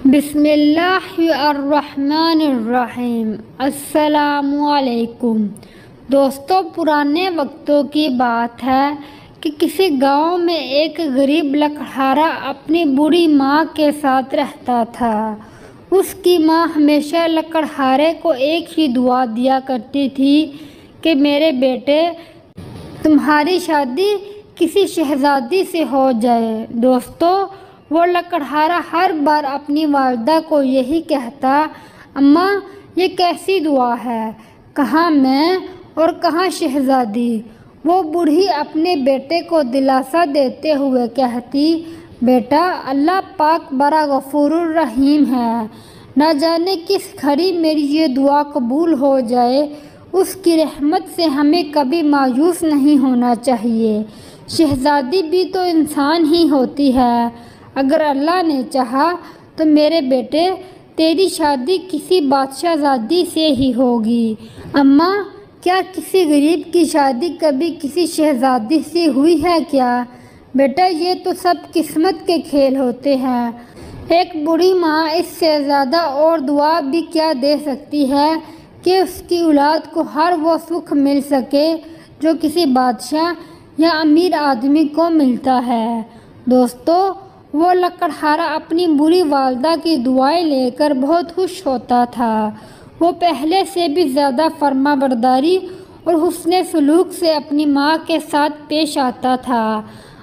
بسم اللہ الرحمن الرحیم۔ السلام علیکم دوستو، پرانے وقتوں کی بات ہے کہ کسی گاؤں میں ایک غریب لکڑہارا اپنی بوڑھی ماں کے ساتھ رہتا تھا۔ اس کی ماں ہمیشہ لکڑہارے کو ایک ہی دعا دیا کرتی تھی کہ میرے بیٹے، تمہاری شادی کسی شہزادی سے ہو جائے۔ دوستو، وہ لکڑہارا ہر بار اپنی والدہ کو یہی کہتا، اماں یہ کیسی دعا ہے، کہاں میں اور کہاں شہزادی؟ وہ بوڑھی اپنے بیٹے کو دلاسا دیتے ہوئے کہتی، بیٹا، اللہ پاک بڑا غفور الرحیم ہے، نہ جانے کس گھڑی میری یہ دعا قبول ہو جائے۔ اس کی رحمت سے ہمیں کبھی مایوس نہیں ہونا چاہیے۔ شہزادی بھی تو انسان ہی ہوتی ہے، اگر اللہ نے چاہا تو میرے بیٹے تیری شادی کسی بادشاہ زادی سے ہی ہوگی۔ اماں، کیا کسی غریب کی شادی کبھی کسی شہزادی سے ہوئی ہے کیا؟ بیٹا، یہ تو سب قسمت کے کھیل ہوتے ہیں۔ ایک بوڑھی ماں اس سے زیادہ اور دعا بھی کیا دے سکتی ہے کہ اس کی اولاد کو ہر وہ سکھ مل سکے جو کسی بادشاہ یا امیر آدمی کو ملتا ہے۔ دوستو، وہ لکڑہارا اپنی بوڑھی والدہ کی دعائیں لے کر بہت خوش ہوتا تھا۔ وہ پہلے سے بھی زیادہ فرما برداری اور حسن سلوک سے اپنی ماں کے ساتھ پیش آتا تھا۔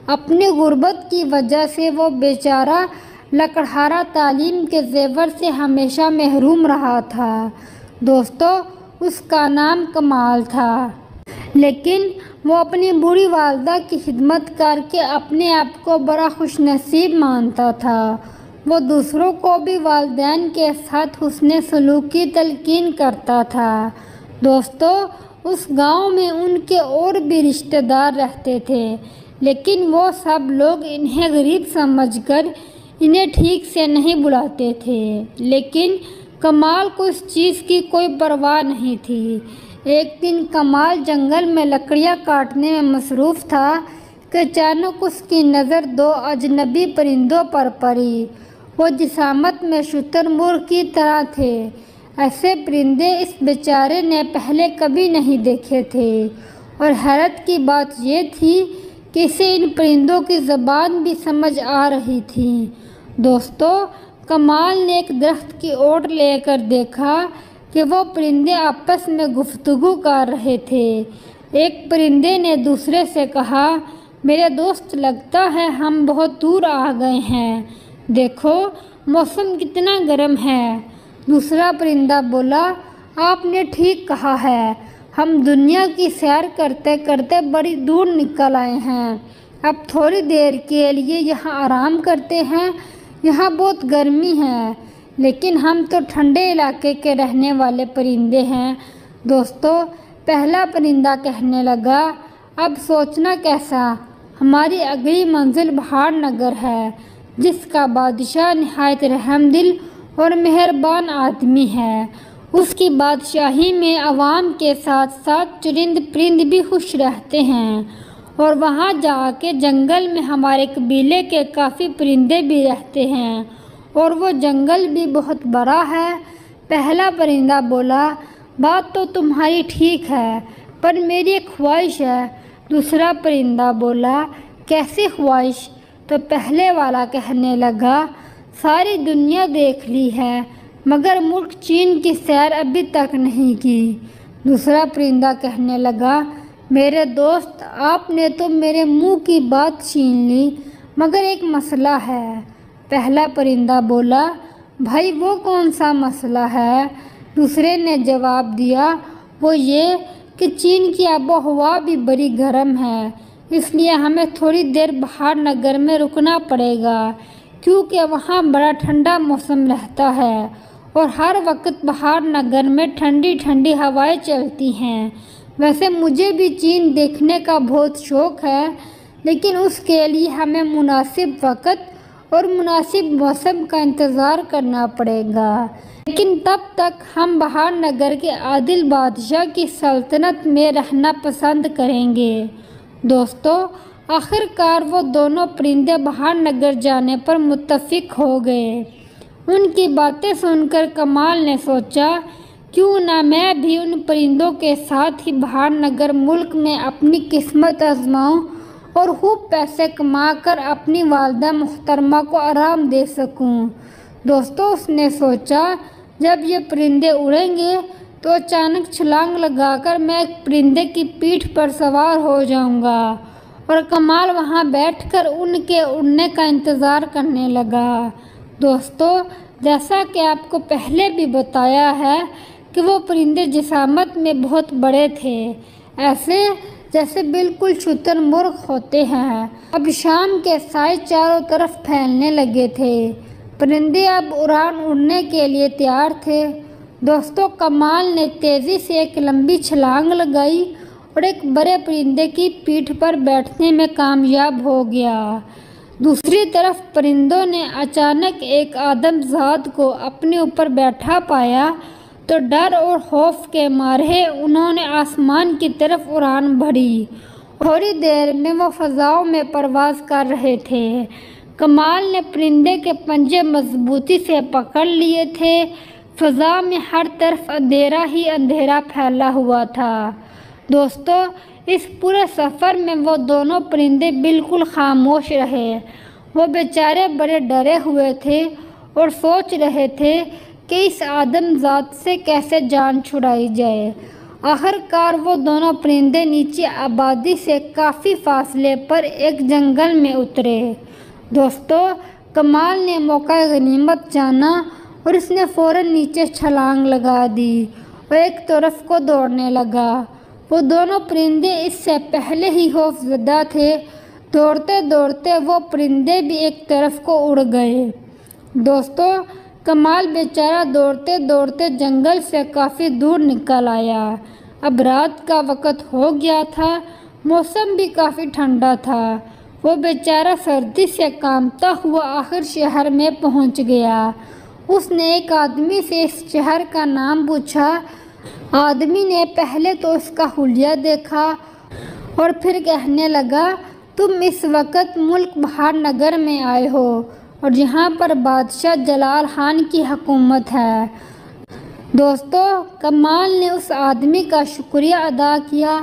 اپنی غربت کی وجہ سے وہ بیچارہ لکڑہارا تعلیم کے زیور سے ہمیشہ محروم رہا تھا۔ دوستو، اس کا نام کمال تھا، لیکن وہ اپنی بوڑھی والدہ کی خدمت کر کے اپنے آپ کو بڑا خوش نصیب مانتا تھا۔ وہ دوسروں کو بھی والدین کے ساتھ حسن سلوک کی تلقین کرتا تھا۔ دوستو، اس گاؤں میں ان کے اور بھی رشتہ دار رہتے تھے، لیکن وہ سب لوگ انہیں غریب سمجھ کر انہیں ٹھیک سے نہیں بلاتے تھے۔ لیکن کمال کو اس چیز کی کوئی پرواہ نہیں تھی۔ ایک دن کمال جنگل میں لکڑیاں کاٹنے میں مصروف تھا کہ اچانک اس کی نظر دو اجنبی پرندوں پر پڑی۔ وہ جسامت میں شتر مرغ کی طرح تھے۔ ایسے پرندے اس بیچارے نے پہلے کبھی نہیں دیکھے تھے، اور حیرت کی بات یہ تھی کہ اسے ان پرندوں کی زبان بھی سمجھ آ رہی تھی۔ دوستو، کمال نے ایک درخت کی اوٹ لے کر دیکھا کہ وہ پرندے آپس میں گفتگو کر رہے تھے۔ ایک پرندے نے دوسرے سے کہا، میرے دوست، لگتا ہے ہم بہت دور آ گئے ہیں، دیکھو موسم کتنا گرم ہے۔ دوسرا پرندہ بولا، آپ نے ٹھیک کہا ہے، ہم دنیا کی سیر کرتے کرتے بڑی دور نکل آئے ہیں، اب تھوڑی دیر کے لیے یہاں آرام کرتے ہیں، یہاں بہت گرمی ہے، لیکن ہم تو ٹھنڈے علاقے کے رہنے والے پرندے ہیں۔ دوستو، پہلا پرندہ کہنے لگا، اب سوچنا کیسا، ہماری اگلی منزل بہار نگر ہے، جس کا بادشاہ نہایت رحم دل اور مہربان آدمی ہے۔ اس کی بادشاہی میں عوام کے ساتھ ساتھ چرند پرند بھی خوش رہتے ہیں، اور وہاں جا کے جنگل میں ہمارے قبیلے کے کافی پرندے بھی رہتے ہیں، اور وہ جنگل بھی بہت بڑا ہے۔ پہلا پرندہ بولا، بات تو تمہاری ٹھیک ہے، پر میری ایک خواہش ہے۔ دوسرا پرندہ بولا، کیسی خواہش؟ تو پہلے والا کہنے لگا، ساری دنیا دیکھ لی ہے، مگر ملک چین کی سیر ابھی تک نہیں کی۔ دوسرا پرندہ کہنے لگا، میرے دوست، آپ نے تو میرے منہ کی بات چھین لی، مگر ایک مسئلہ ہے۔ پہلا پرندہ بولا، بھائی وہ کون سا مسئلہ ہے؟ دوسرے نے جواب دیا، وہ یہ کہ چین کی آب و ہوا بھی بڑی گرم ہے، اس لیے ہمیں تھوڑی دیر بہار نگر میں رکنا پڑے گا، کیونکہ وہاں بڑا ٹھنڈا موسم رہتا ہے، اور ہر وقت بہار نگر میں ٹھنڈی ٹھنڈی ہوائیں چلتی ہیں۔ ویسے مجھے بھی چین دیکھنے کا بہت شوق ہے، لیکن اس کے لیے ہمیں مناسب وقت اور مناسب موسم کا انتظار کرنا پڑے گا، لیکن تب تک ہم بہار نگر کے عادل بادشاہ کی سلطنت میں رہنا پسند کریں گے۔ دوستو، آخر کار وہ دونوں پرندے بہار نگر جانے پر متفق ہو گئے۔ ان کی باتیں سن کر کمال نے سوچا کیوں نہ میں بھی ان پرندوں کے ساتھ ہی بہار نگر ملک میں اپنی قسمت آزماؤں اور خوب پیسے کما کر اپنی والدہ محترمہ کو آرام دے سکوں۔ دوستو اس نے سوچا جب یہ پرندے اڑیں گے تو اچانک چھلانگ لگا کر میں ایک پرندے کی پیٹھ پر سوار ہو جاؤں گا، اور کمال وہاں بیٹھ کر ان کے اڑنے کا انتظار کرنے لگا۔ دوستو جیسا کہ آپ کو پہلے بھی بتایا ہے کہ وہ پرندے جسامت میں بہت بڑے تھے، ایسے جیسے بالکل شتر مرغ ہوتے ہیں۔ اب شام کے سائے چاروں طرف پھیلنے لگے تھے، پرندے اب اڑنے کے لیے تیار تھے۔ دوستو کمال نے تیزی سے ایک لمبی چھلانگ لگائی اور ایک بڑے پرندے کی پیٹھ پر بیٹھنے میں کامیاب ہو گیا۔ دوسری طرف پرندوں نے اچانک ایک آدم زاد کو اپنے اوپر بیٹھا پایا تو ڈر اور خوف کے مارے انہوں نے آسمان کی طرف اڑان بھری۔ تھوڑی دیر میں وہ فضاؤں میں پرواز کر رہے تھے۔ کمال نے پرندے کے پنجے مضبوطی سے پکڑ لیے تھے۔ فضا میں ہر طرف اندھیرا ہی اندھیرا پھیلا ہوا تھا۔ دوستو اس پورے سفر میں وہ دونوں پرندے بالکل خاموش رہے۔ وہ بیچارے بڑے ڈرے ہوئے تھے اور سوچ رہے تھے کہ اس آدم ذات سے کیسے جان چھڑائی جائے۔ آخر کار وہ دونوں پرندے نیچے آبادی سے کافی فاصلے پر ایک جنگل میں اترے۔ دوستو کمال نے موقع غنیمت جانا اور اس نے فوراً نیچے چھلانگ لگا دی اور ایک طرف کو دوڑنے لگا۔ وہ دونوں پرندے اس سے پہلے ہی خوف زدہ تھے۔ دوڑتے دوڑتے وہ پرندے بھی ایک طرف کو اڑ گئے۔ دوستو کمال بیچارہ دوڑتے دوڑتے جنگل سے کافی دور نکل آیا۔ اب رات کا وقت ہو گیا تھا، موسم بھی کافی ٹھنڈا تھا۔ وہ بیچارہ سردی سے کانپتا ہوا آخر شہر میں پہنچ گیا۔ اس نے ایک آدمی سے اس شہر کا نام پوچھا۔ آدمی نے پہلے تو اس کا حلیہ دیکھا اور پھر کہنے لگا تم اس وقت ملک بہار نگر میں آئے ہو اور یہاں پر بادشاہ جلال خان کی حکومت ہے۔ دوستو کمال نے اس آدمی کا شکریہ ادا کیا۔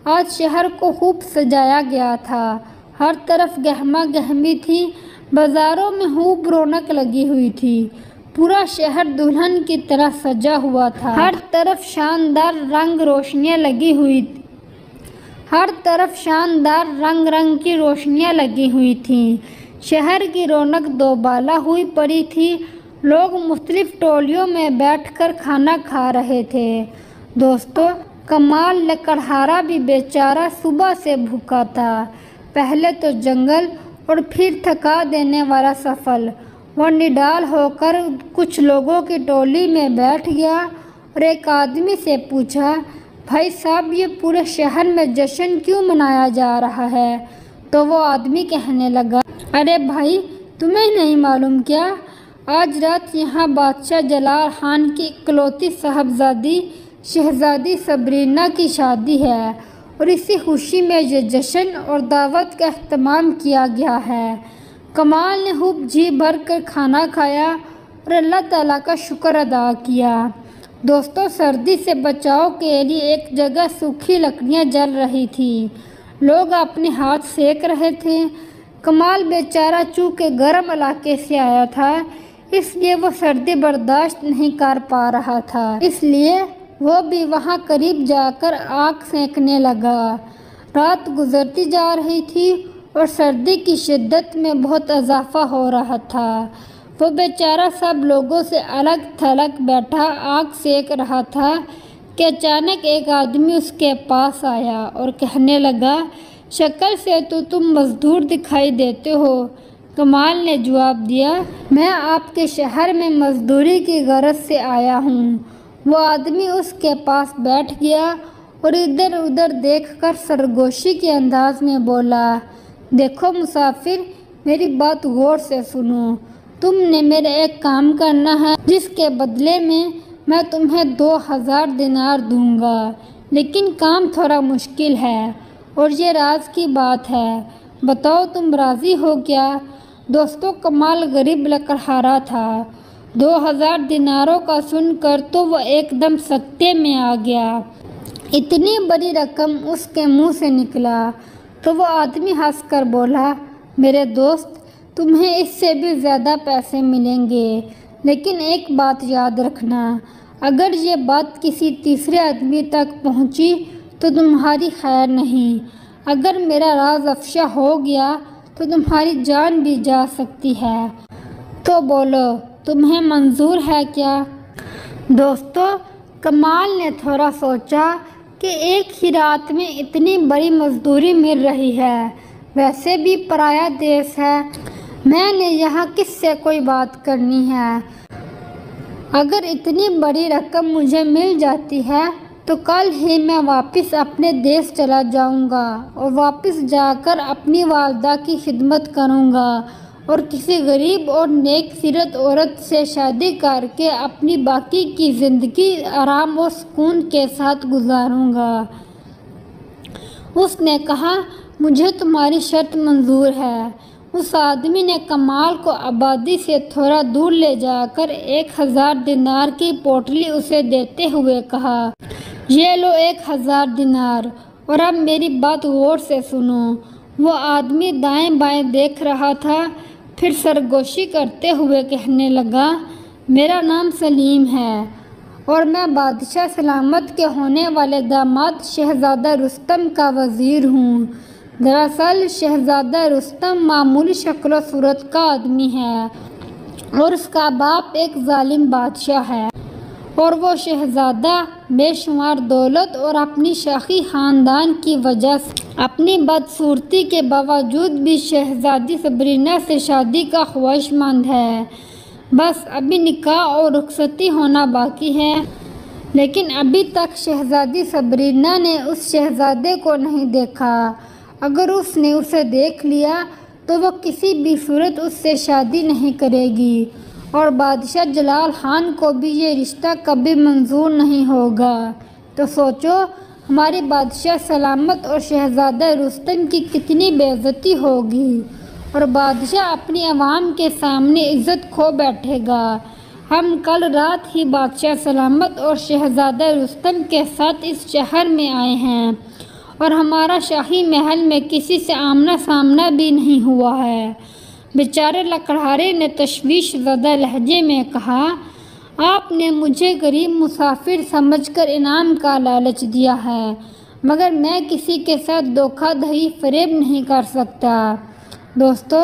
آج شہر کو خوب سجایا گیا تھا، ہر طرف گہما گہمی تھی، بازاروں میں خوب رونق لگی ہوئی تھی، پورا شہر دلہن کی طرح سجا ہوا تھا، ہر طرف شاندار رنگ روشنیاں لگی ہوئی کی روشنیاں لگی ہوئی تھیں۔ شہر کی رونق دوبالا ہوئی پڑی تھی۔ لوگ مختلف ٹولیوں میں بیٹھ کر کھانا کھا رہے تھے۔ دوستو کمال لکڑہارا بھی بیچارہ صبح سے بھوکا تھا۔ پہلے تو جنگل اور پھر تھکا دینے والا سفر۔ وہ نڈال ہو کر کچھ لوگوں کی ٹولی میں بیٹھ گیا اور ایک آدمی سے پوچھا بھائی صاحب یہ پورے شہر میں جشن کیوں منایا جا رہا ہے؟ تو وہ آدمی کہنے لگا ارے بھائی تمہیں نہیں معلوم کیا؟ آج رات یہاں بادشاہ جلال خان کی اکلوتی صاحبزادی شہزادی صبرینا کی شادی ہے اور اسی خوشی میں یہ جشن اور دعوت کا اہتمام کیا گیا ہے۔ کمال نے خوب جی بھر کر کھانا کھایا اور اللہ تعالیٰ کا شکر ادا کیا۔ دوستو سردی سے بچاؤ کے لیے ایک جگہ سوکھی لکڑیاں جل رہی تھیں، لوگ اپنے ہاتھ سینک رہے تھے۔ کمال بیچارہ چونکہ گرم علاقے سے آیا تھا اس لیے وہ سردی برداشت نہیں کر پا رہا تھا، اس لیے وہ بھی وہاں قریب جا کر آگ سینکنے لگا۔ رات گزرتی جا رہی تھی اور سردی کی شدت میں بہت اضافہ ہو رہا تھا۔ وہ بیچارہ سب لوگوں سے الگ تھلگ بیٹھا آگ سینک رہا تھا کہ اچانک ایک آدمی اس کے پاس آیا اور کہنے لگا شکل سے تو تم مزدور دکھائی دیتے ہو۔ کمال نے جواب دیا میں آپ کے شہر میں مزدوری کی غرض سے آیا ہوں۔ وہ آدمی اس کے پاس بیٹھ گیا اور ادھر ادھر دیکھ کر سرگوشی کے انداز میں بولا دیکھو مسافر میری بات غور سے سنو، تم نے میرے ایک کام کرنا ہے جس کے بدلے میں تمہیں 2000 دینار دوں گا، لیکن کام تھوڑا مشکل ہے اور یہ راز کی بات ہے، بتاؤ تم راضی ہو کیا؟ دوستو کمال غریب لکڑہارا تھا، 2000 دیناروں کا سن کر تو وہ ایک دم سکتے میں آ گیا۔ اتنی بڑی رقم اس کے منہ سے نکلا تو وہ آدمی ہنس کر بولا، میرے دوست، تمہیں اس سے بھی زیادہ پیسے ملیں گے، لیکن ایک بات یاد رکھنا، اگر یہ بات کسی تیسرے آدمی تک پہنچی تو تمہاری خیر نہیں۔ اگر میرا راز افشا ہو گیا تو تمہاری جان بھی جا سکتی ہے۔ تو بولو، تمہیں منظور ہے کیا؟ دوستو، کمال نے تھوڑا سوچا کہ ایک ہی رات میں اتنی بڑی مزدوری مل رہی ہے، ویسے بھی پرایا دیس ہے، میں نے یہاں کس سے کوئی بات کرنی ہے؟ اگر اتنی بڑی رقم مجھے مل جاتی ہے تو کل ہی میں واپس اپنے دیس چلا جاؤں گا اور واپس جا کر اپنی والدہ کی خدمت کروں گا اور کسی غریب اور نیک سیرت عورت سے شادی کر کے اپنی باقی کی زندگی آرام و سکون کے ساتھ گزاروں گا۔ اس نے کہا، مجھے تمہاری شرط منظور ہے۔ اس آدمی نے کمال کو آبادی سے تھوڑا دور لے جا کر 1000 دینار کی پوٹلی اسے دیتے ہوئے کہا، یہ لو 1000 دینار، اور اب میری بات غور سے سنو۔ وہ آدمی دائیں بائیں دیکھ رہا تھا، پھر سرگوشی کرتے ہوئے کہنے لگا، میرا نام سلیم ہے اور میں بادشاہ سلامت کے ہونے والے داماد شہزادہ رستم کا وزیر ہوں۔ دراصل شہزادہ رستم معمولی شکل و صورت کا آدمی ہے اور اس کا باپ ایک ظالم بادشاہ ہے، اور وہ شہزادہ بے شمار دولت اور اپنی شاہی خاندان کی وجہ سے اپنی بدصورتی کے باوجود بھی شہزادی صبرینہ سے شادی کا خواہش مند ہے۔ بس ابھی نکاح اور رخصتی ہونا باقی ہے، لیکن ابھی تک شہزادی صبرینہ نے اس شہزادے کو نہیں دیکھا۔ اگر اس نے اسے دیکھ لیا تو وہ کسی بھی صورت اس سے شادی نہیں کرے گی، اور بادشاہ جلال خان کو بھی یہ رشتہ کبھی منظور نہیں ہوگا۔ تو سوچو، ہماری بادشاہ سلامت اور شہزادہ رستم کی کتنی بے عزتی ہوگی، اور بادشاہ اپنی عوام کے سامنے عزت کھو بیٹھے گا۔ ہم کل رات ہی بادشاہ سلامت اور شہزادہ رستم کے ساتھ اس شہر میں آئے ہیں، اور ہمارا شاہی محل میں کسی سے آمنا سامنا بھی نہیں ہوا ہے۔ بیچارے لکڑہارے نے تشویش زدہ لہجے میں کہا، آپ نے مجھے غریب مسافر سمجھ کر انعام کا لالچ دیا ہے، مگر میں کسی کے ساتھ دھوکہ دہی فریب نہیں کر سکتا۔ دوستو،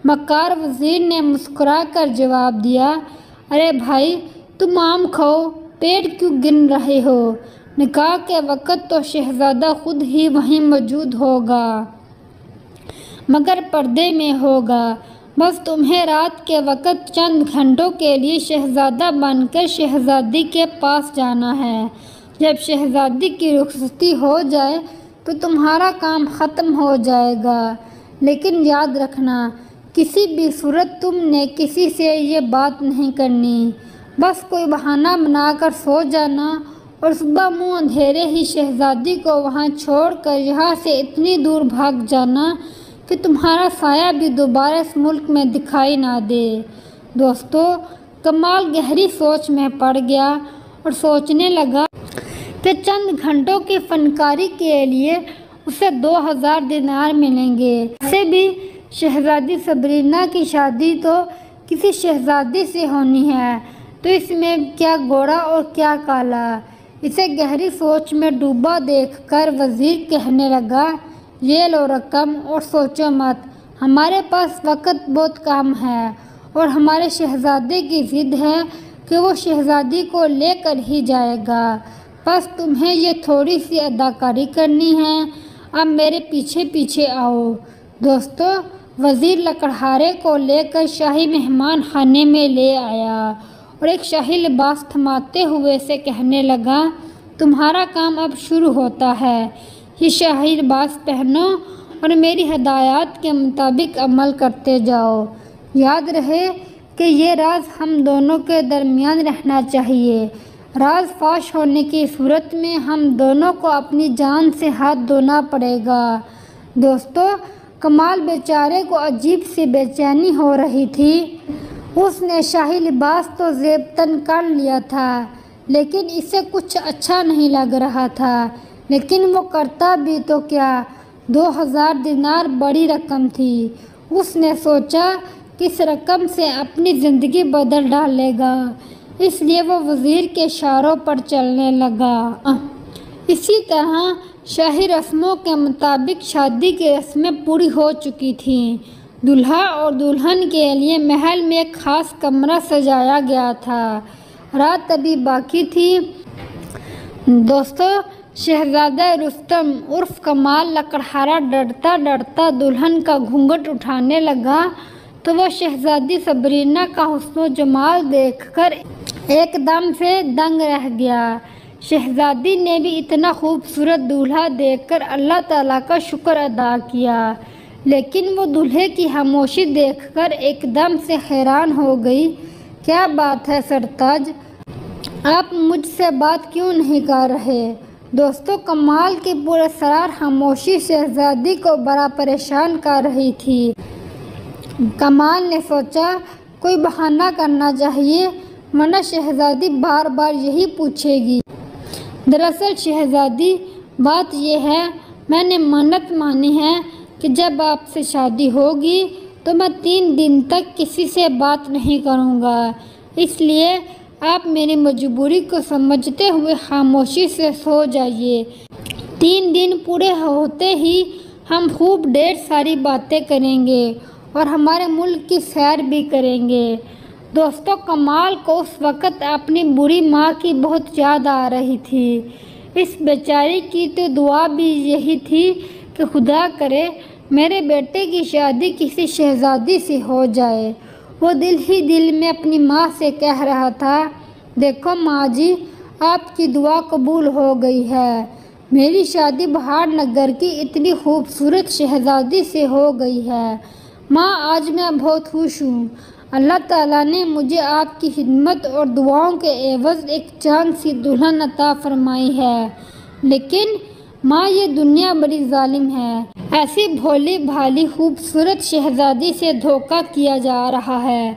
مکار وزیر نے مسکرا کر جواب دیا، ارے بھائی، تم آم کھاؤ، پیٹ کیوں گن رہے ہو؟ نکاح کے وقت تو شہزادہ خود ہی وہیں موجود ہوگا، مگر پردے میں ہوگا۔ بس تمہیں رات کے وقت چند گھنٹوں کے لیے شہزادہ بن کر شہزادی کے پاس جانا ہے۔ جب شہزادی کی رخصتی ہو جائے تو تمہارا کام ختم ہو جائے گا، لیکن یاد رکھنا، کسی بھی صورت تم نے کسی سے یہ بات نہیں کرنی۔ بس کوئی بہانہ بنا کر سو جانا اور صبح منہ اندھیرے ہی شہزادی کو وہاں چھوڑ کر یہاں سے اتنی دور بھاگ جانا کہ تمہارا سایہ بھی دوبارہ اس ملک میں دکھائی نہ دے۔ دوستو، کمال گہری سوچ میں پڑ گیا اور سوچنے لگا کہ چند گھنٹوں کی فنکاری کے لیے اسے 2000 دینار ملیں گے۔ ویسے بھی شہزادی صبرینہ کی شادی تو کسی شہزادی سے ہونی ہے، تو اس میں کیا گوڑا اور کیا کالا؟ اسے گہری سوچ میں ڈوبا دیکھ کر وزیر کہنے لگا، یہ لو رقم اور سوچو مت، ہمارے پاس وقت بہت کم ہے، اور ہمارے شہزادے کی ضد ہے کہ وہ شہزادی کو لے کر ہی جائے گا۔ بس تمہیں یہ تھوڑی سی اداکاری کرنی ہے، اب میرے پیچھے پیچھے آؤ۔ دوستو، وزیر لکڑہارے کو لے کر شاہی مہمان خانے میں لے آیا اور ایک شاہی لباس تھماتے ہوئے سے کہنے لگا، تمہارا کام اب شروع ہوتا ہے، یہ شاہی لباس پہنو اور میری ہدایات کے مطابق عمل کرتے جاؤ۔ یاد رہے کہ یہ راز ہم دونوں کے درمیان رہنا چاہیے، راز فاش ہونے کی صورت میں ہم دونوں کو اپنی جان سے ہاتھ دھونا پڑے گا۔ دوستو، کمال بیچارے کو عجیب سی بے چینی ہو رہی تھی اس نے شاہی لباس تو زیب تن کر لیا تھا، لیکن اسے کچھ اچھا نہیں لگ رہا تھا۔ لیکن وہ کرتا بھی تو کیا، 2000 دینار بڑی رقم تھی۔ اس نے سوچا کہ اس رقم سے اپنی زندگی بدل ڈالے گا، اس لیے وہ وزیر کے اشاروں پر چلنے لگا۔ اسی طرح شاہی رسموں کے مطابق شادی کی رسمیں پوری ہو چکی تھیں۔ دولہا اور دلہن کے لیے محل میں ایک خاص کمرہ سجایا گیا تھا۔ رات ابھی باقی تھی۔ دوستو، شہزادہ رستم عرف کمال لکڑہارا ڈرتا ڈرتا دلہن کا گھونگھٹ اٹھانے لگا تو وہ شہزادی صبرینا کا حسن و جمال دیکھ کر ایک دم سے دنگ رہ گیا۔ شہزادی نے بھی اتنا خوبصورت دولہا دیکھ کر اللہ تعالیٰ کا شکر ادا کیا، لیکن وہ دولہے کی خاموشی دیکھ کر ایک دم سے حیران ہو گئی۔ کیا بات ہے سرتاج، آپ مجھ سے بات کیوں نہیں کر رہے؟ دوستو، کمال کی پراسرار خاموشی شہزادی کو بڑا پریشان کر رہی تھی۔ کمال نے سوچا کوئی بہانہ کرنا چاہیے، ورنہ شہزادی بار بار یہی پوچھے گی۔ دراصل شہزادی، بات یہ ہے، میں نے منت مانی ہے کہ جب آپ سے شادی ہوگی تو میں 3 دن تک کسی سے بات نہیں کروں گا، اس لیے آپ میری مجبوری کو سمجھتے ہوئے خاموشی سے سو جائیے۔ 3 دن پورے ہوتے ہی ہم خوب ڈھیر ساری باتیں کریں گے اور ہمارے ملک کی سیر بھی کریں گے۔ دوستو، کمال کو اس وقت اپنی بوڑھی ماں کی بہت یاد آ رہی تھی۔ اس بیچاری کی تو دعا بھی یہی تھی کہ خدا کرے میرے بیٹے کی شادی کسی شہزادی سے ہو جائے۔ وہ دل ہی دل میں اپنی ماں سے کہہ رہا تھا، دیکھو ماں جی، آپ کی دعا قبول ہو گئی ہے، میری شادی بہار نگر کی اتنی خوبصورت شہزادی سے ہو گئی ہے۔ ماں، آج میں بہت خوش ہوں، اللہ تعالیٰ نے مجھے آپ کی خدمت اور دعاؤں کے عوض ایک چاند سی دلہن عطا فرمائی ہے۔ لیکن ماں، یہ دنیا بڑی ظالم ہے، ایسی بھولی بھالی خوبصورت شہزادی سے دھوکہ کیا جا رہا ہے۔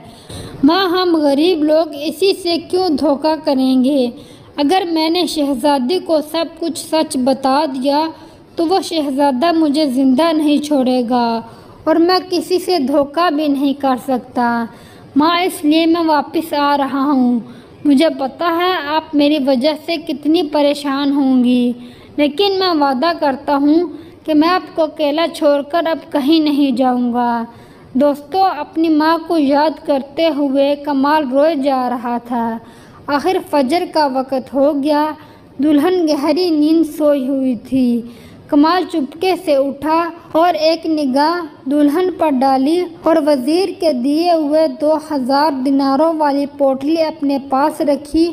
ماں، ہم غریب لوگ اسی سے کیوں دھوکہ کریں گے؟ اگر میں نے شہزادی کو سب کچھ سچ بتا دیا تو وہ شہزادہ مجھے زندہ نہیں چھوڑے گا اور میں کسی سے دھوکہ بھی نہیں کر سکتا۔ ماں، اس لیے میں واپس آ رہا ہوں۔ مجھے پتہ ہے آپ میری وجہ سے کتنی پریشان ہوں گی، لیکن میں وعدہ کرتا ہوں کہ میں آپ کو اکیلا چھوڑ کر اب کہیں نہیں جاؤں گا۔ دوستو، اپنی ماں کو یاد کرتے ہوئے کمال روئے جا رہا تھا۔ آخر فجر کا وقت ہو گیا، دلہن گہری نیند سوئی ہوئی تھی۔ کمال چپکے سے اٹھا اور ایک نگاہ دلہن پر ڈالی اور وزیر کے دیے ہوئے 2000 دیناروں والی پوٹلی اپنے پاس رکھی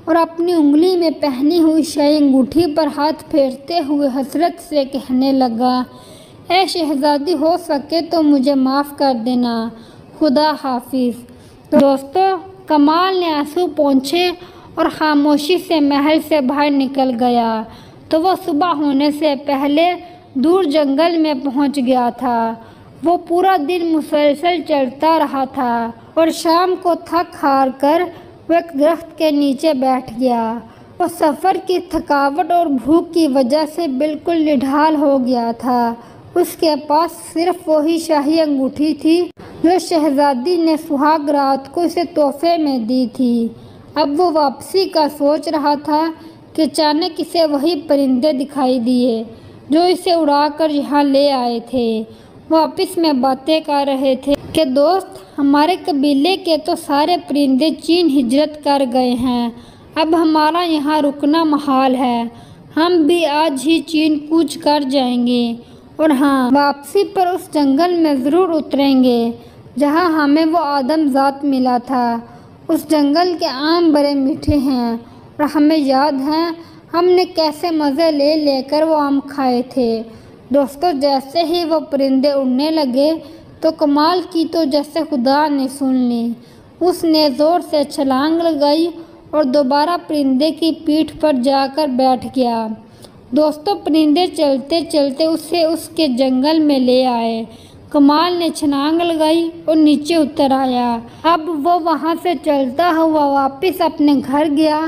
اور اپنی انگلی میں پہنی ہوئی شاہی انگوٹھی پر ہاتھ پھیرتے ہوئے حسرت سے کہنے لگا، اے شہزادی، ہو سکے تو مجھے معاف کر دینا، خدا حافظ۔ دوستو، کمال نے آنسو پونچھے اور خاموشی سے محل سے باہر نکل گیا تو وہ صبح ہونے سے پہلے دور جنگل میں پہنچ گیا تھا۔ وہ پورا دن مسلسل چلتا رہا تھا اور شام کو تھک ہار کر وہ ایک درخت کے نیچے بیٹھ گیا۔ وہ سفر کی تھکاوٹ اور بھوک کی وجہ سے بالکل نڈھال ہو گیا تھا۔ اس کے پاس صرف وہی شاہی انگوٹھی تھی جو شہزادی نے سہاگ رات کو اسے تحفے میں دی تھی۔ اب وہ واپسی کا سوچ رہا تھا کہ اچانک اسے وہی پرندے دکھائی دیے جو اسے اڑا کر یہاں لے آئے تھے۔ وہ آپس میں باتیں کر رہے تھے کہ دوست، ہمارے قبیلے کے تو سارے پرندے چین ہجرت کر گئے ہیں، اب ہمارا یہاں رکنا محال ہے، ہم بھی آج ہی چین کوچ کر جائیں گے، اور ہاں، واپسی پر اس جنگل میں ضرور اتریں گے جہاں ہمیں وہ آدم ذات ملا تھا۔ اس جنگل کے آم بڑے میٹھے ہیں اور ہمیں یاد ہے ہم نے کیسے مزے لے لے کر وہ آم کھائے تھے۔ دوستو، جیسے ہی وہ پرندے اڑنے لگے تو کمال کی تو جیسے خدا نے سن لی۔ اس نے زور سے چھلانگ لگائی اور دوبارہ پرندے کی پیٹھ پر جا کر بیٹھ گیا۔ دوستو، پرندے چلتے چلتے اسے اس کے جنگل میں لے آئے۔ کمال نے چھلانگ لگائی اور نیچے اتر آیا۔ اب وہ وہاں سے چلتا ہوا واپس اپنے گھر گیا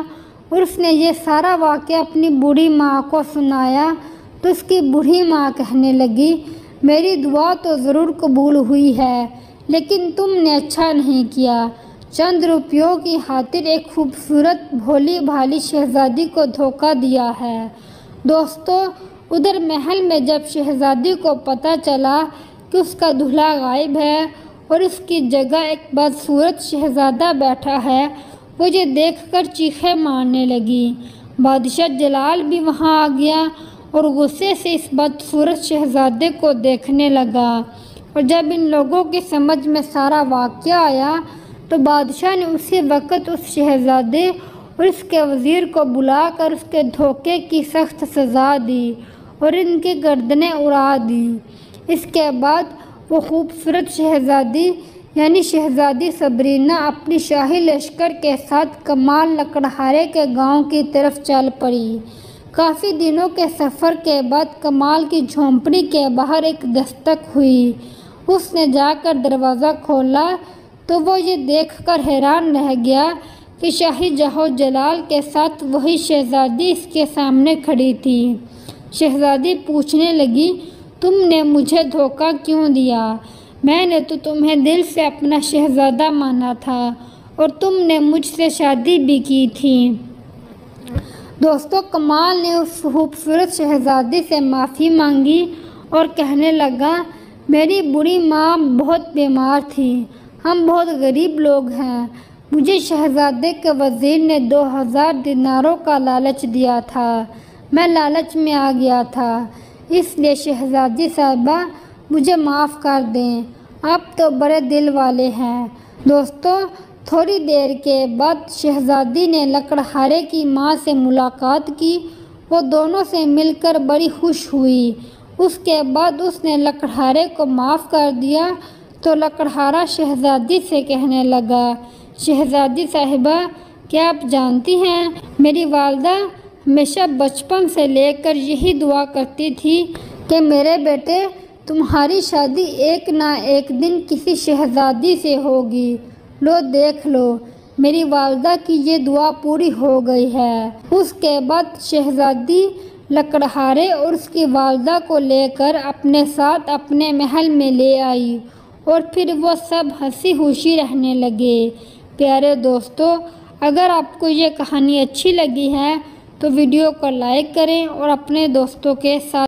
اور اس نے یہ سارا واقعہ اپنی بوڑھی ماں کو سنایا تو اس کی بوڑھی ماں کہنے لگی، میری دعا تو ضرور قبول ہوئی ہے، لیکن تم نے اچھا نہیں کیا، چند روپیوں کی خاطر ایک خوبصورت بھولی بھالی شہزادی کو دھوکہ دیا ہے۔ دوستو، ادھر محل میں جب شہزادی کو پتہ چلا کہ اس کا دلہا غائب ہے اور اس کی جگہ ایک بدصورت شہزادہ بیٹھا ہے، وہ یہ دیکھ کر چیخیں مارنے لگی۔ بادشاہ جلال بھی وہاں آ گیا اور غصے سے اس بدصورت شہزادے کو دیکھنے لگا، اور جب ان لوگوں کی سمجھ میں سارا واقعہ آیا تو بادشاہ نے اسی وقت اس شہزادے اور اس کے وزیر کو بلا کر اس کے دھوکے کی سخت سزا دی اور ان کی گردنیں اڑا دیں۔ اس کے بعد وہ خوبصورت شہزادی یعنی شہزادی صبرینہ اپنی شاہی لشکر کے ساتھ کمال لکڑہارے کے گاؤں کی طرف چل پڑی۔ کافی دنوں کے سفر کے بعد کمال کی جھونپڑی کے باہر ایک دستک ہوئی۔ اس نے جا کر دروازہ کھولا تو وہ یہ دیکھ کر حیران رہ گیا کہ شاہی جاہو جلال کے ساتھ وہی شہزادی اس کے سامنے کھڑی تھی۔ شہزادی پوچھنے لگی، تم نے مجھے دھوکہ کیوں دیا؟ میں نے تو تمہیں دل سے اپنا شہزادہ مانا تھا اور تم نے مجھ سے شادی بھی کی تھی۔ دوستو، کمال نے اس خوبصورت شہزادی سے معافی مانگی اور کہنے لگا، میری بوڑھی ماں بہت بیمار تھی، ہم بہت غریب لوگ ہیں، مجھے شہزادے کے وزیر نے 2000 دیناروں کا لالچ دیا تھا، میں لالچ میں آ گیا تھا، اس لیے شہزادی صاحبہ مجھے معاف کر دیں، آپ تو بڑے دل والے ہیں۔ دوستو، تھوڑی دیر کے بعد شہزادی نے لکڑہارے کی ماں سے ملاقات کی، وہ دونوں سے مل کر بڑی خوش ہوئی۔ اس کے بعد اس نے لکڑہارے کو معاف کر دیا تو لکڑہارا شہزادی سے کہنے لگا، شہزادی صاحبہ، کیا آپ جانتی ہیں میری والدہ ہمیشہ بچپن سے لے کر یہی دعا کرتی تھی کہ میرے بیٹے تمہاری شادی ایک نہ ایک دن کسی شہزادی سے ہوگی، لو دیکھ لو میری والدہ کی یہ دعا پوری ہو گئی ہے۔ اس کے بعد شہزادی لکڑہارے اور اس کی والدہ کو لے کر اپنے ساتھ اپنے محل میں لے آئی اور پھر وہ سب ہنسی خوشی رہنے لگے۔ پیارے دوستو، اگر آپ کو یہ کہانی اچھی لگی ہے تو ویڈیو کو لائک کریں اور اپنے دوستوں کے ساتھ